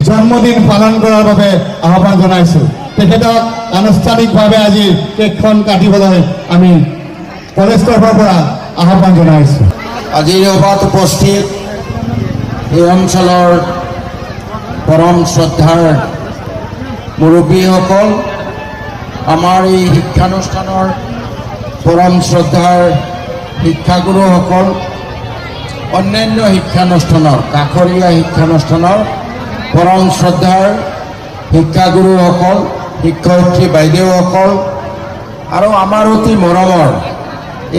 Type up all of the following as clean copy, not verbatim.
জন্মদিন পালন কৰাৰ বাবে আহ্বান জনাইছোঁ। তেখেতক আনুষ্ঠানিকভাৱে আজি কেকখন কাটিবলৈ আমি কলেজ তৰফৰ পৰা আহ্বান জনাইছোঁ। আজিৰ সভাত উপস্থিত এই অঞ্চলৰ পৰম শ্ৰদ্ধাৰ মুৰব্বীসকল, আমাৰ এই শিক্ষানুষ্ঠানৰ পৰম শ্ৰদ্ধাৰ শিক্ষাগুৰুসকল, অন্যান্য শিক্ষানুষ্ঠানৰ কাষৰীয়া শিক্ষানুষ্ঠানৰ পৰম শ্ৰদ্ধাৰ শিক্ষাগুৰুসকল, শিক্ষয়িত্ৰী বাইদেউসকল আৰু আমাৰ অতি মৰমৰ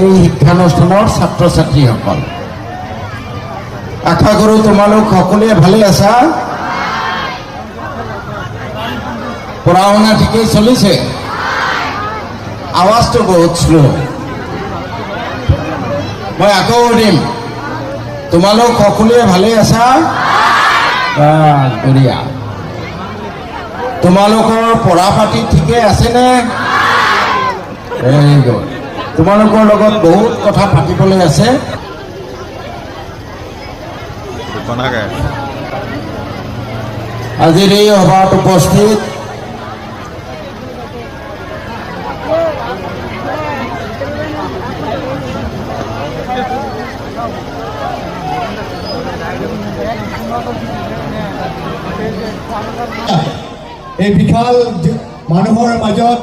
এই শিক্ষানুষ্ঠানৰ ছাত্ৰ ছাত্ৰীসকল, আশা কৰোঁ তোমালোক সকলোৱে ভালে আছা। পঢ়া শুনা ঠিকেই চলিছে? আৱাজটো বহুত শ্ল'। মই আকৌ সুধিম, তোমালোক সকলোৱে ভালে আছা? বঢ়িয়া। তোমালোকৰ পঢ়া পাতি ঠিকে আছেনে? Very good. তোমালোকৰ লগত বহুত কথা পাতিবলৈ আছে। আজিৰ এই সভাত উপস্থিত এই বিশাল মানুহৰ মাজত